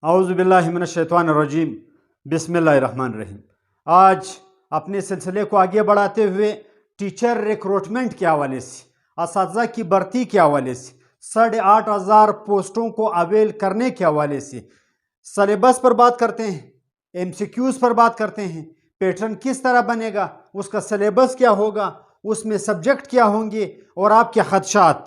औज़ुबिल्लाहिमिनश्शैतानिर्रजीम बिस्मिल्लाहिर्रहमानिर्रहीम। आज अपने सिलसिले को आगे बढ़ाते हुए टीचर रिक्रूटमेंट के हवाले से, असातिज़ा की भर्ती के हवाले से, 8,500 पोस्टों को अवेल करने के हवाले से सलेबस पर बात करते हैं, MCQs पर बात करते हैं, पैटर्न किस तरह बनेगा, उसका सलेबस क्या होगा, उसमें सब्जेक्ट क्या होंगे और आपके खदशात।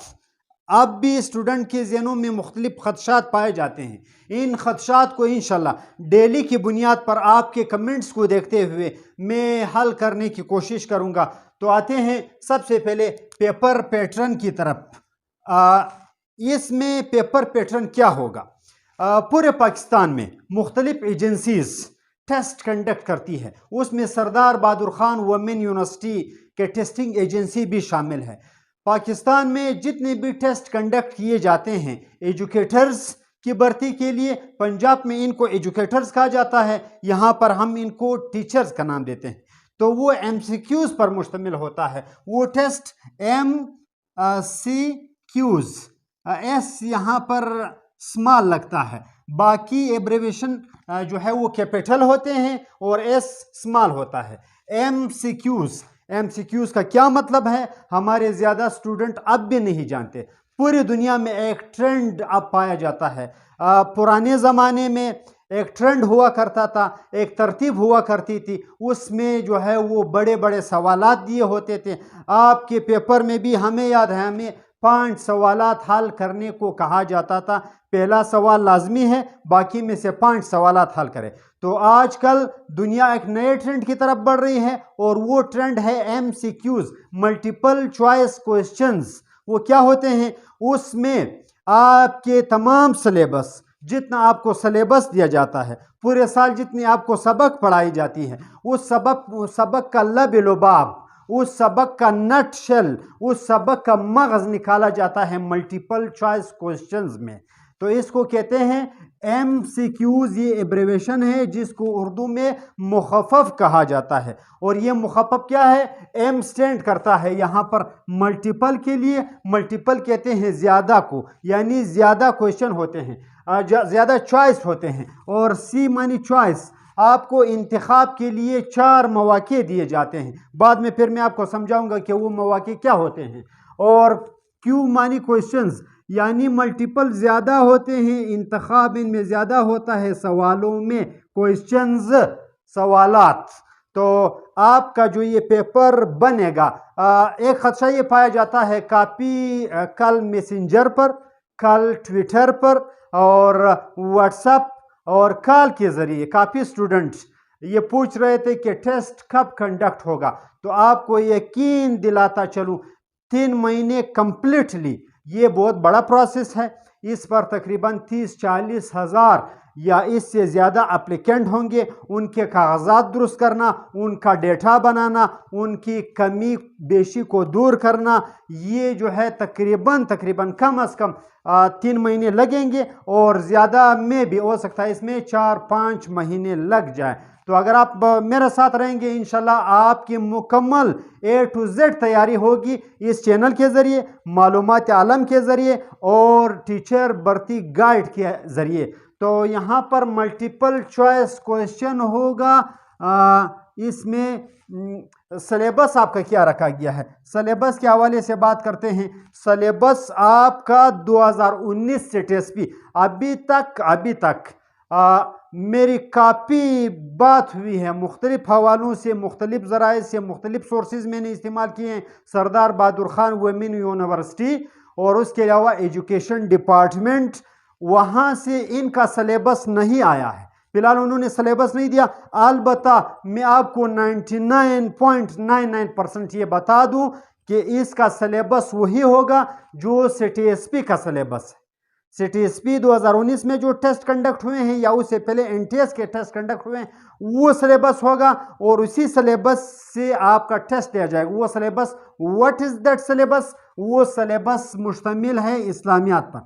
अब भी स्टूडेंट के ज़हनों में मुख्तलिफ खदशात पाए जाते हैं। इन खदशात को इंशाल्लाह डेली की बुनियाद पर आपके कमेंट्स को देखते हुए मैं हल करने की कोशिश करूँगा। तो आते हैं सबसे पहले पेपर पैटर्न की तरफ। इसमें पेपर पैटर्न क्या होगा? पूरे पाकिस्तान में मुख्तलिफ एजेंसीज टेस्ट कंडक्ट करती है, उसमें सरदार बहादुर खान वुमेन यूनिवर्सिटी के टेस्टिंग एजेंसी भी शामिल है। पाकिस्तान में जितने भी टेस्ट कंडक्ट किए जाते हैं एजुकेटर्स की भर्ती के लिए, पंजाब में इनको एजुकेटर्स कहा जाता है, यहाँ पर हम इनको टीचर्स का नाम देते हैं। तो वो MCQs पर मुश्तमिल होता है। वो टेस्ट MCQs, S यहाँ पर स्मॉल लगता है, बाकी एब्रीविएशन जो है वो कैपिटल होते हैं और S स्मॉल होता है। MCQs का क्या मतलब है? हमारे ज़्यादा स्टूडेंट अब भी नहीं जानते। पूरी दुनिया में एक ट्रेंड अब पाया जाता है। पुराने ज़माने में एक ट्रेंड हुआ करता था, एक तरतीब हुआ करती थी, उसमें जो है वो बड़े बड़े सवालात दिए होते थे। आपके पेपर में भी हमें याद है, हमें 5 सवालात हल करने को कहा जाता था। पहला सवाल लाजमी है, बाकी में से 5 सवालात हल करें। तो आजकल दुनिया एक नए ट्रेंड की तरफ बढ़ रही है और वो ट्रेंड है MCQs, मल्टीपल चॉइस क्वेश्चंस। वो क्या होते हैं? उसमें आपके तमाम सिलेबस, जितना आपको सिलेबस दिया जाता है, पूरे साल जितनी आपको सबक पढ़ाई जाती है, उस सबक का लब-ए-लुबाब, उस सबक का नट शेल, उस सबक का मगज़ निकाला जाता है मल्टीपल चॉइस क्वेश्चंस में। तो इसको कहते हैं MCQs। ये एब्रीविएशन है जिसको उर्दू में मुखफ़फ़ कहा जाता है। और ये मुखफ़फ़ क्या है? M स्टैंड करता है यहाँ पर मल्टीपल के लिए। मल्टीपल कहते हैं ज़्यादा को, यानी ज़्यादा क्वेश्चन होते हैं, ज़्यादा चॉइस होते हैं। और C मानी चॉइस, आपको इंतखाब के लिए 4 मौक़े दिए जाते हैं। बाद में फिर मैं आपको समझाऊंगा कि वो मौक़े क्या होते हैं। और Q मानी क्वेश्चंस, यानी मल्टीपल ज़्यादा होते हैं, इंतखाब इनमें ज़्यादा होता है, सवालों में क्वेश्चंस, सवालात। तो आपका जो ये पेपर बनेगा, एक खदशा ये पाया जाता है काफ़ी, कल मैसेंजर पर, कल ट्विटर पर और व्हाट्सएप और कॉल के ज़रिए काफ़ी स्टूडेंट्स ये पूछ रहे थे कि टेस्ट कब कंडक्ट होगा। तो आपको यकीन दिलाता चलूँ, 3 महीने कम्प्लीटली, ये बहुत बड़ा प्रोसेस है। इस पर तकरीबन 30-40 हज़ार या इससे ज़्यादा एप्लीकेंट होंगे। उनके कागजात दुरुस्त करना, उनका डेटा बनाना, उनकी कमी बेशी को दूर करना, ये जो है तकरीबन कम अज़ कम 3 महीने लगेंगे और ज़्यादा में भी हो सकता है इसमें 4-5 महीने लग जाए। तो अगर आप मेरे साथ रहेंगे, इंशाल्लाह आपकी मुकम्मल A to Z तैयारी होगी इस चैनल के ज़रिए, मालूमात आलम के ज़रिए और टीचर भर्ती गाइड के ज़रिए। तो यहाँ पर मल्टीपल चॉइस क्वेश्चन होगा। इसमें सिलेबस आपका क्या रखा गया है? सिलेबस के हवाले से बात करते हैं। सिलेबस आपका 2019 से TSP अभी तक मेरी काफ़ी बात हुई है, मुख्तलिफ हवालों से, मुख्तलिफ ज़राए से, मुख्तलिफ सोर्सेज मैंने इस्तेमाल किए हैं। सरदार बहादुर खान वुमेन यूनिवर्सिटी और उसके अलावा एजुकेशन डिपार्टमेंट, वहाँ से इनका सिलेबस नहीं आया है। फिलहाल उन्होंने सिलेबस नहीं दिया। अलबत्ता मैं आपको 99.99% ये बता दूं कि इसका सिलेबस वही होगा जो CTSP का सिलेबस है। CTSP 2019 में जो टेस्ट कंडक्ट हुए हैं या उससे पहले NTS के टेस्ट कंडक्ट हुए हैं, वो सिलेबस होगा और उसी सिलेबस से आपका टेस्ट दिया जाएगा। वो syllabus, what is that syllabus? वो सिलेबस मुश्तमिल है इस्लामियात पर।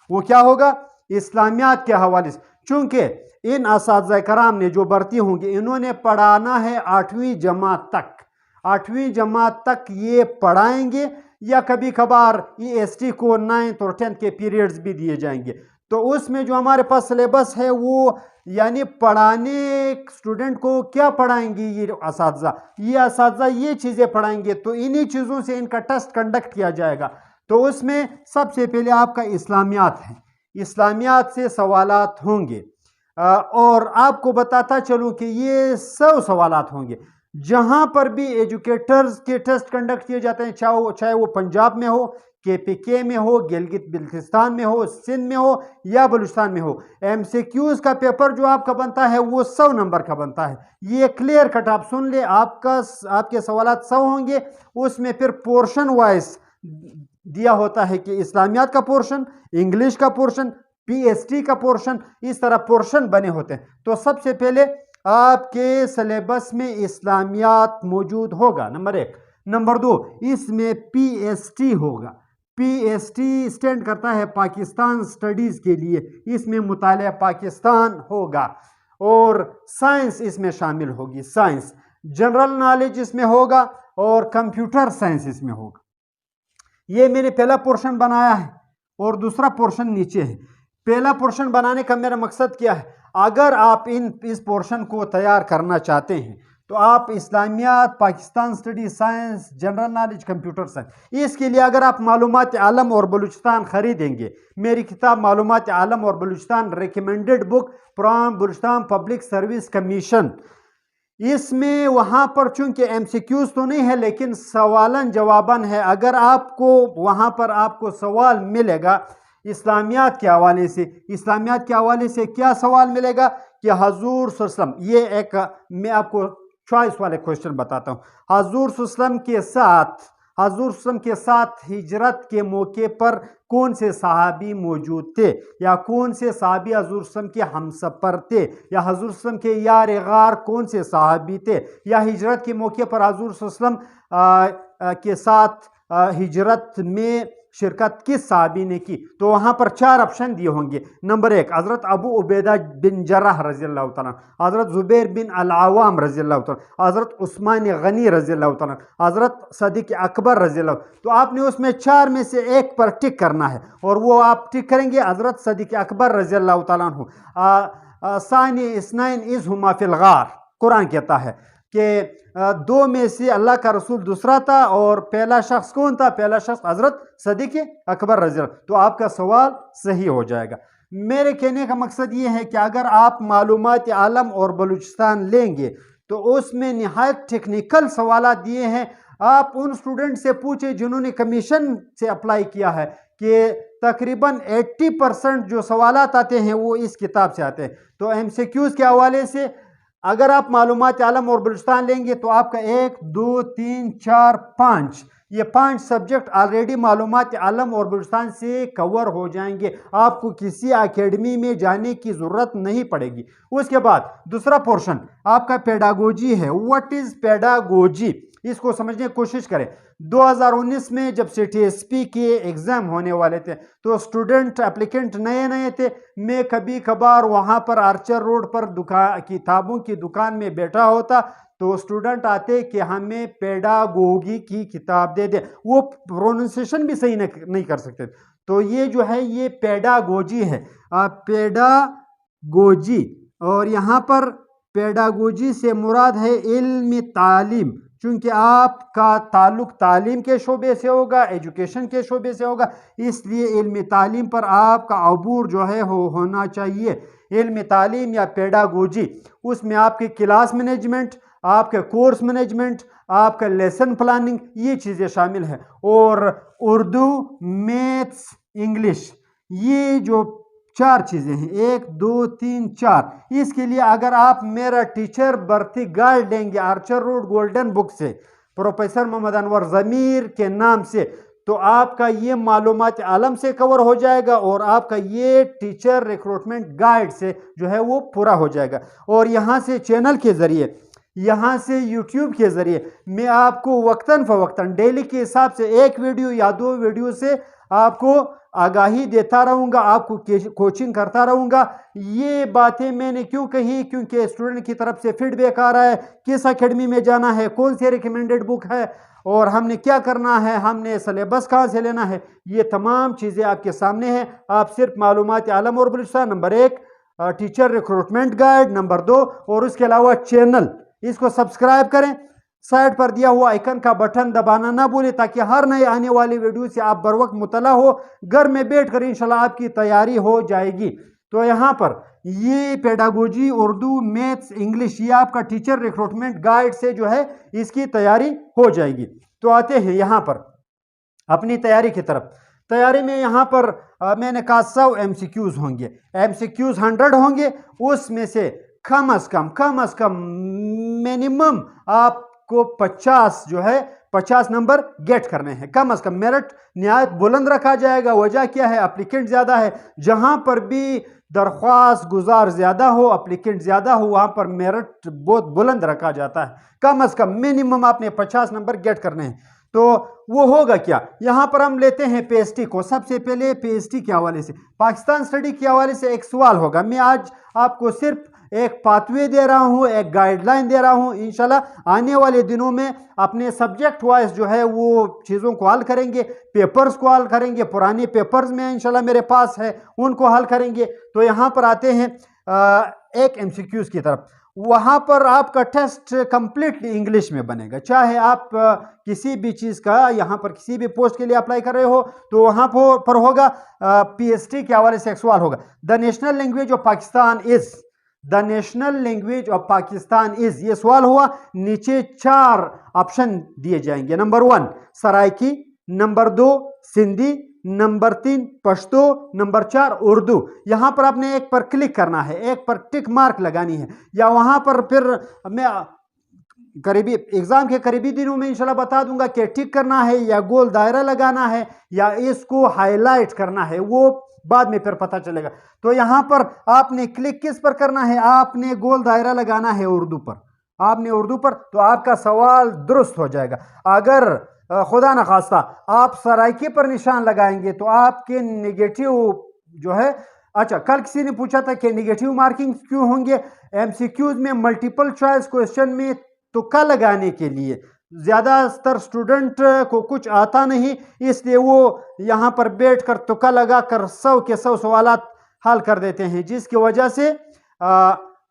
वो क्या होगा? इस्लामियात के हवाले से। चूँकि इन असातिज़ा कराम ने जो भर्ती होंगे, इन्होंने पढ़ाना है 8वीं जमात तक। 8वीं जमात तक ये पढ़ाएंगे या कभी कभार EST को 9th और 10th के पीरियड्स भी दिए जाएंगे। तो تو اس میں جو ہمارے پاس سلیبس ہے وہ یعنی پڑھانے اسٹوڈنٹ کو کیا پڑھائیں گے یہ اساتذہ یہ چیزیں پڑھائیں گے، تو انہی چیزوں سے ان کا ٹیسٹ کنڈکٹ کیا جائے گا۔ تو اس میں سب سے پہلے آپ کا اسلامیات ہے، اسلامیات سے سوالات ہوں گے، اور آپ کو بتاتا چلوں کہ یہ 100 سوالات ہوں گے۔ جہاں پر بھی ایجوکیٹرز کے ٹیسٹ کنڈکٹ کیے جاتے ہیں، چاہے وہ پنجاب میں ہو، KPK میں ہو، گلگت بلتستان میں ہو، سندھ میں ہو یا بلوچستان میں ہو، MCQs کا پیپر جو آپ کا بنتا ہے وہ 100 نمبر کا بنتا ہے۔ یہ کلیئر کٹ آپ سن لیں، آپ کے سوالات 100 ہوں گے۔ اس میں پھر پورشن وائز دیا ہوتا ہے کہ اسلامیات کا پورشن، انگلش کا پورشن، PST کا پورشن، اس طرح پورشن بنے ہوتے ہیں۔ تو سب سے پہلے آپ کے سلیبس میں اسلامیات موجود ہوگا، نمبر 1۔ نمبر 2، اس میں PST ہوگا۔ PST اسٹینڈ کرتا ہے پاکستان اسٹڈیز کے لیے، اس میں مطالعہ پاکستان ہوگا، اور سائنس اس میں شامل ہوگی، سائنس، جنرل نالج اس میں ہوگا، اور کمپیوٹر سائنس اس میں ہوگا۔ یہ میں نے پہلا پورشن بنایا ہے، اور دوسرا پورشن نیچے ہے۔ پہلا پورشن بنانے کا میرا مقصد کیا ہے؟ اگر آپ اس پورشن کو تیار کرنا چاہتے ہیں تو آپ اسلامیات، Pakistan study, science, general knowledge, computer science, اس کے لیے اگر آپ معلومات عالم اور بلوچستان خریدیں گے، میری کتاب معلومات عالم اور Balochistan recommended book from Balochistan public service commission, اس میں وہاں پر چونکہ MCQs تو نہیں ہے لیکن سوالن جواباً ہے۔ اگر آپ کو وہاں پر آپ کو سوال ملے گا اسلامیات کے حوالے سے، اسلامیات کے حوالے سے کیا سوال ملے گا کہ حضور صلی اللہ علیہ وسلم، یہ ایک میں آپ کو چوائس والے کوشچن بتاتا ہوں، حضور صلی اللہ علیہ وسلم کے ساتھ ہجرت کے موقع پر کون سے صحابی موجود تھے، یا کون سے صحابی حضور صلی اللہ علیہ وسلم کے ہمسفر تھے، یا حضور صلی اللہ علیہ وسلم کے یار غار کون سے صحابی تھے، یا ہجرت کے موقع پر حضور صلی اللہ علیہ وسلم کے ساتھ ہجرت میں شرکت کس صحابی نے کی۔ تو وہاں پر 4 آپشن دیے ہوں گے۔ نمبر 1، حضرت ابو عبیدہ بن جراح رضی اللہ تعالیٰ، حضرت زبیر بن العوام رضی اللہ تعالیٰ، حضرت عثمان غنی رضی اللہ تعالیٰ، حضرت صدیق اکبر رضی اللہ۔ تو آپ نے اس میں 4 میں سے ایک پر ٹک کرنا ہے، اور وہ آپ ٹک کریں گے حضرت صدیق اکبر رضی اللہ تعالیٰ عنہ۔ ثانی اثنین اذ ہما فی الغار، قرآن کہتا ہے کہ 2 میں سے اللہ کا رسول دوسرا تھا، اور پہلا شخص کون تھا؟ پہلا شخص حضرت صدیق اکبر رضی اللہ۔ تو آپ کا سوال صحیح ہو جائے گا۔ میرے کہنے کا مقصد یہ ہے کہ اگر آپ معلومات عالم اور بلوچستان لیں گے تو اس میں نہایت ٹیکنیکل سوالات دیے ہیں۔ آپ ان اسٹوڈنٹ سے پوچھیں جنہوں نے کمیشن سے اپلائی کیا ہے کہ تقریباً 80% جو سوالات آتے ہیں وہ اس کتاب سے آتے ہیں۔ تو MCQs کے حوالے سے اگر آپ معلومات عالم اور بلوچستان لیں گے تو آپ کا 1 2 3 4 5 یہ 5 سبجیکٹ آلریڈی معلومات عالم اور بلوچستان سے کور ہو جائیں گے، آپ کو کسی اکیڈمی میں جانے کی ضرورت نہیں پڑے گی۔ اس کے بعد دوسرا پورشن آپ کا پیڈاگوجی ہے۔ What is pedagogy? اس کو سمجھنے کی کوشش کریں۔ 2019 میں جب CTSP کے ایگزام ہونے والے تھے تو اسٹوڈنٹ اپلیکنٹ نئے تھے، میں کبھی کبھار وہاں پر آرچر روڈ پر کتابوں کی دکان میں بیٹھا ہوتا تو اسٹوڈنٹ آتے کہ ہمیں پیڈاگوگی کی کتاب دے دیں، وہ پروننسیشن بھی صحیح نہیں کر سکتے۔ تو یہ جو ہے یہ پیڈاگوجی ہے، پیڈاگوجی، اور یہاں پر پیڈاگوجی سے مراد ہے علم تعلیم، چونکہ آپ کا تعلق تعلیم کے شعبے سے ہوگا، ایجوکیشن کے شعبے سے ہوگا، اس لیے علم تعلیم پر آپ کا عبور جو ہے ہونا چاہیے۔ علم تعلیم یا پیڈاگوجی، اس میں آپ کے کلاس مینجمنٹ، آپ کے کورس مینجمنٹ، آپ کا لیسن پلاننگ، یہ چیزیں شامل ہیں، اور اردو، میتھس، انگلش، یہ جو 4 چیزیں ہیں، 1 2 3 4، اس کے لیے اگر آپ میرا ٹیچر برتی گائیڈ لیں گے آرچر روڈ گولڈن بک سے، پروفیسر محمد انور ضمیر کے نام سے، تو آپ کا یہ معلومات عالم سے کور ہو جائے گا، اور آپ کا یہ ٹیچر ریکروٹمنٹ گائیڈ سے جو ہے وہ پورا ہو جائے گا۔ اور یہاں سے چینل کے ذریعے، یہاں سے یوٹیوب کے ذریعے میں آپ کو وقتاً فوقتاً ڈیلی کے حساب سے 1 ویڈیو یا 2 ویڈیو سے آپ کو आगाही देता रहूँगा, आपको कोचिंग करता रहूँगा। ये बातें मैंने क्यों कही? क्योंकि स्टूडेंट की तरफ से फीडबैक आ रहा है, किस एकेडमी में जाना है, कौन सी रिकमेंडेड बुक है, और हमने क्या करना है, हमने सिलेबस कहाँ से लेना है। ये तमाम चीज़ें आपके सामने हैं। आप सिर्फ मालूमात आलम और Balochistan number 1, teacher recruitment guide number 2, और उसके अलावा चैनल, इसको सब्सक्राइब करें। साइड पर दिया हुआ आइकन का बटन दबाना ना भूलें, ताकि हर नए आने वाली वीडियो से आप बर वक्त मुतला हो। घर में बैठकर इंशाल्लाह आपकी तैयारी हो जाएगी। तो यहाँ पर ये पेडागोजी, उर्दू, मैथ्स, इंग्लिश, ये आपका टीचर रिक्रूटमेंट गाइड से जो है इसकी तैयारी हो जाएगी। तो आते हैं यहाँ पर अपनी तैयारी की तरफ। तैयारी में यहाँ पर मैंने कहा 100 MCQs होंगे, MCQs 100 होंगे। उसमें से कम अज कम मिनिमम आपको 50 जो है 50 नंबर गेट करने हैं, कम अज कम। मेरिट निहायत बुलंद रखा जाएगा। वजह क्या है? एप्लीकेंट ज़्यादा है। जहाँ पर भी दरख्वास्त गुजार ज़्यादा हो, एप्लीकेंट ज़्यादा हो, वहाँ पर मेरिट बहुत बुलंद रखा जाता है। कम अज कम मिनिमम आपने 50 नंबर गेट करने हैं। तो वो होगा क्या? यहाँ पर हम लेते हैं PST को। सबसे पहले PST के हवाले से, पाकिस्तान स्टडी के हवाले से एक सवाल होगा। मैं आज आपको सिर्फ एक पाथवे दे रहा हूँ, एक गाइडलाइन दे रहा हूँ। इंशाल्लाह आने वाले दिनों में अपने सब्जेक्ट वाइज जो है वो चीज़ों को हल करेंगे, पेपर्स को हल करेंगे। पुराने पेपर्स में इंशाल्लाह मेरे पास है, उनको हल करेंगे। तो यहाँ पर आते हैं एक MCQs की तरफ। वहाँ पर आपका टेस्ट कंप्लीटली इंग्लिश में बनेगा। चाहे आप किसी भी चीज़ का यहाँ पर किसी भी पोस्ट के लिए अप्लाई कर रहे हो तो वहाँ पर होगा। PST के हवाले से एक सवाल होगा, the national language of Pakistan is, the national language of Pakistan is, ये सवाल हुआ। नीचे 4 ऑप्शन दिए जाएंगे। Number 1 Saraiki, number 2 Sindhi, number 3 Pashto, number 4 Urdu. यहाँ पर आपने एक पर क्लिक करना है, एक पर टिक मार्क लगानी है, या वहाँ पर फिर मैं करीबी एग्ज़ाम के करीबी दिनों में इंशाल्लाह बता दूंगा कि टिक करना है या गोल दायरा लगाना है या इसको हाईलाइट करना है, वो बाद में फिर पता चलेगा। तो यहाँ पर आपने क्लिक किस पर करना है? आपने गोल दायरा लगाना है उर्दू पर। आपने उर्दू पर, तो आपका सवाल दुरुस्त हो जाएगा। अगर खुदा न खास्ता आप सराइके पर निशान लगाएंगे तो आपके नेगेटिव जो है, अच्छा कल किसी ने पूछा था कि नेगेटिव मार्किंग क्यों होंगे? MCQs में मल्टीपल चॉइस क्वेश्चन में तुक्का लगाने के लिए ज़्यादातर स्टूडेंट को कुछ आता नहीं, इसलिए वो यहाँ पर बैठकर तुक्का लगाकर 100 के 100 सवालात हल कर देते हैं, जिसकी वजह से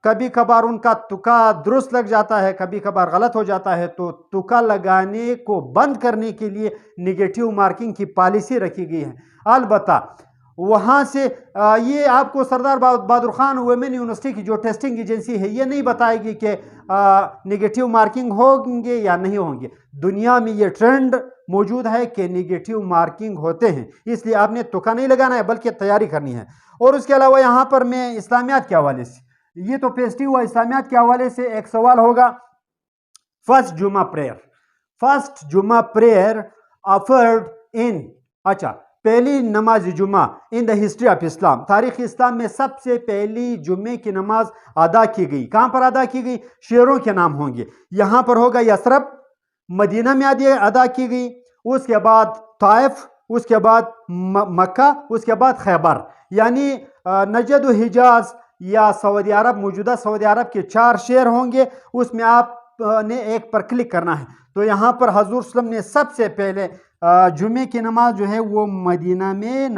कभी कभार उनका तुक्का दुरुस्त लग जाता है, कभी कभार गलत हो जाता है। तो तुक्का लगाने को बंद करने के लिए नेगेटिव मार्किंग की पॉलिसी रखी गई है। अलबत्ता वहाँ से ये आपको सरदार बहादुर खान वुमेन यूनिवर्सिटी की जो टेस्टिंग एजेंसी है ये नहीं बताएगी कि नेगेटिव मार्किंग होंगे या नहीं होंगे। दुनिया में ये ट्रेंड मौजूद है कि नेगेटिव मार्किंग होते हैं, इसलिए आपने तुक्का नहीं लगाना है बल्कि तैयारी करनी है। और उसके अलावा यहाँ पर मैं इस्लामियात के हवाले से, ये तो PST हुआ, इस्लामियात के हवाले से एक सवाल होगा। फर्स्ट जुमा प्रेयर ऑफर्ड इन, अच्छा पहली नमाज जुमा in the history of Islam, तारीख इस्लाम में सबसे पहली जुम्मे की नमाज अदा की गई। कहाँ पर अदा की गई? शहरों के नाम होंगे। यहाँ पर होगा यसरब, मदीना में अदा की गई, उसके बाद ताइफ, उसके बाद मक्का, उसके बाद खैबर। यानी नजद हिजाज या सऊदी अरब, मौजूदा सऊदी अरब के 4 शहर होंगे, उसमें आपने एक पर क्लिक करना है। तो यहाँ पर हजूर सल्लल्लाहु अलैहि वसल्लम ने सबसे पहले जुमे की नमाज जो है वो मदीना में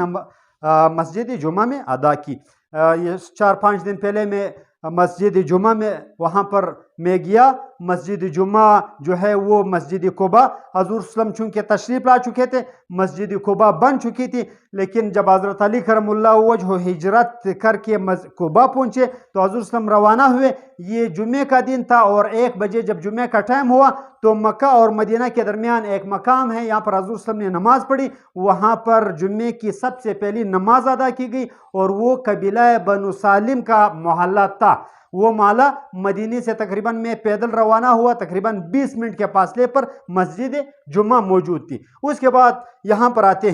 मस्जिद जुमा में अदा की। ये 4-5 दिन पहले मैं मस्जिद जुमा में वहाँ पर मैं गया। मस्जिद जुमा जो है वो मस्जिद कुबा, हजूर सल्लल्लाहु अलैहि वसल्लम चूँकि तशरीफ़ ला चुके थे, मस्जिद कुबा बन चुकी थी, लेकिन जब हज़रत अली करमुल्लाहु वजहु हिजरत करके कुबा पहुँचे तो हजूर सल्लल्लाहु अलैहि वसल्लम रवाना हुए। ये जुमे का दिन था और 1 बजे जब जुमे का टाइम हुआ तो मक्का और मदीना के दरमियान एक मकाम है, यहाँ पर हजूर सल्लल्लाहु अलैहि वसल्लम ने नमाज पढ़ी। वहाँ पर जुम्मे की सबसे पहली नमाज अदा की गई और वो कबीला बनु सालिम का मोहल्ला था। वो माला मदीने से तकरीबन मैं पैदल रवाना हुआ, तकरीबन 20 मिनट के फासले पर मस्जिद जुम्मा मौजूद थी। उसके बाद यहाँ पर आते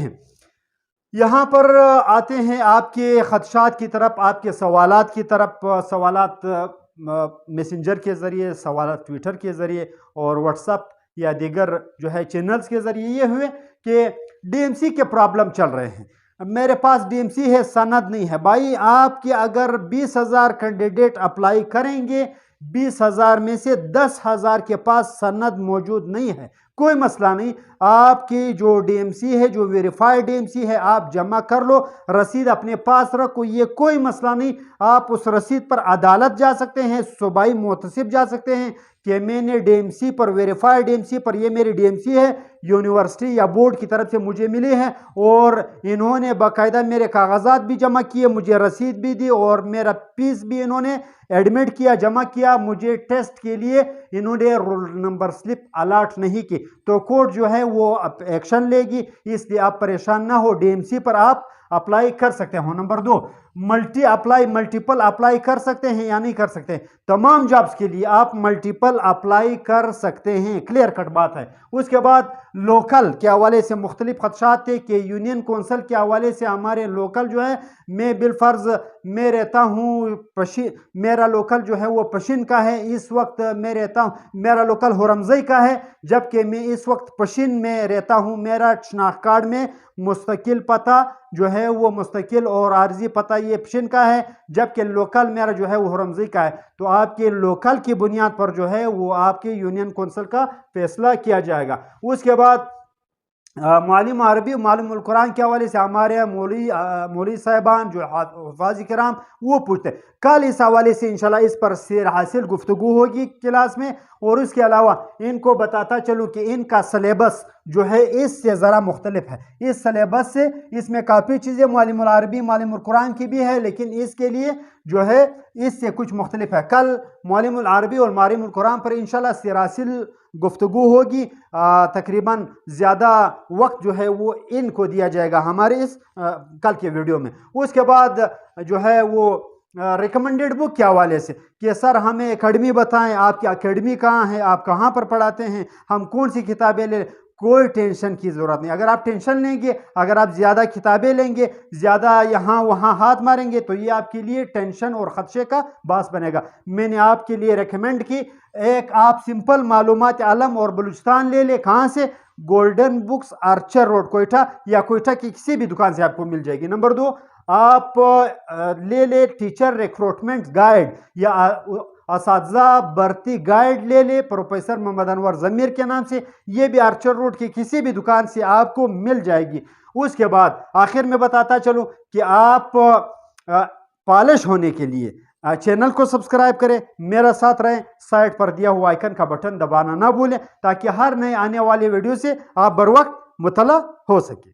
हैं आपके खदशात की तरफ, आपके सवालात की तरफ। सवालात मैसेंजर के ज़रिए, सवालात ट्विटर के ज़रिए और व्हाट्सएप या दीगर जो है चैनल्स के ज़रिए ये हुए कि DMC के प्रॉब्लम चल रहे हैं। मेरे पास DMC है, सनद नहीं है। भाई आपके अगर 20,000 कैंडिडेट अप्लाई करेंगे, 20,000 में से 10,000 के पास सनद मौजूद नहीं है, कोई मसला नहीं। आपकी जो DMC है, जो वेरीफाइड DMC है, आप जमा कर लो, रसीद अपने पास रखो, ये कोई मसला नहीं। आप उस रसीद पर अदालत जा सकते हैं, सूबाई मोहतसिब जा सकते हैं कि मैंने DMC पर, वेरीफाइड DMC पर, ये मेरी DMC है, यूनिवर्सिटी या बोर्ड की तरफ से मुझे मिली है और इन्होंने बाकायदा मेरे कागजात भी जमा किए, मुझे रसीद भी दी और मेरा फीस भी इन्होंने एडमिट किया, जमा किया। मुझे टेस्ट के लिए इन्होंने रोल नंबर स्लिप अलॉट नहीं की, तो कोर्ट जो है वो एक्शन लेगी, इसलिए आप परेशान ना हो। DMC पर आप अप्लाई कर सकते हो। नंबर 2, मल्टीपल अप्लाई कर सकते हैं या नहीं कर सकते? तमाम जॉब्स के लिए आप मल्टीपल अप्लाई कर सकते हैं, क्लियर कट बात है। उसके बाद लोकल के हवाले से मुख्तलिफ खदशात थे कि यूनियन कौंसिल के हवाले से हमारे लोकल जो है, मैं बिलफर्ज मैं रहता हूँ मेरा लोकल जो है वो पशिन का है, इस वक्त मैं रहता हूँ, मेरा लोकल हुरमज़ई का है, जबकि मैं इस वक्त पशिन में रहता हूँ। मेरा शनाख्त कार्ड में मुस्तकिल पता जो है वो मुस्तकिल और आर्जी पता ये पशिन का है, जबकि लोकल मेरा जो है वो हुरमज़ई का है। तो आपके लोकल की बुनियाद पर जो है वो आपके यूनियन कौंसिल का फैसला किया जाएगा। उसके बाद मालिम अरबी मालूमुल कुरान के हवाले से हमारे मौलवी साहिबान जो हफ़ाज़ किराम वो पूछते हैं। कल इस हवाले से इंशाल्लाह इस पर सेर हासिल गुफ्तगू होगी क्लास में। और उसके अलावा इनको बताता चलूँ कि इनका सिलेबस जो है इससे ज़रा मुख्तलिफ है। इस सिलेबस से इसमें काफ़ी चीज़ें मालिमुल अरबी मालिमुल कुरान की भी है, लेकिन इसके लिए जो है इससे कुछ मुख्तलिफ है। कल मालिमुल अरबी और मालिमुल कुरान पर इंशाल्लाह सेर हासिल गुफ्तगू होगी। तकरीबन ज़्यादा वक्त जो है वो इनको दिया जाएगा हमारे इस कल के वीडियो में। उसके बाद जो है वो रिकमेंडेड बुक के हवाले से कि सर हमें एकेडमी बताएं, आपकी एकेडमी कहाँ है, आप कहाँ पर पढ़ाते हैं, हम कौन सी किताबें ले। कोई टेंशन की ज़रूरत नहीं। अगर आप टेंशन लेंगे, अगर आप ज़्यादा किताबें लेंगे, ज़्यादा यहाँ वहाँ हाथ मारेंगे, तो ये आपके लिए टेंशन और ख़दशे का बास बनेगा। मैंने आपके लिए रेकमेंड की, एक आप सिंपल मालूमात आलम और बलूचिस्तान ले ले। कहाँ से? Golden books, Archer road, Quetta, या कोयटा की किसी भी दुकान से आपको मिल जाएगी। नंबर 2, आप ले ले टीचर रिक्रूटमेंट गाइड या असातिज़ा भर्ती गाइड ले ले, प्रोफेसर मोहम्मद अनवर ज़मीर के नाम से, ये भी आर्चर रोड की किसी भी दुकान से आपको मिल जाएगी। उसके बाद आखिर में बताता चलूँ कि आप पॉलिश होने के लिए चैनल को सब्सक्राइब करें, मेरा साथ रहें, साइड पर दिया हुआ आइकन का बटन दबाना ना भूलें, ताकि हर नए आने वाले वीडियो से आप बर वक्त मुतला हो सके।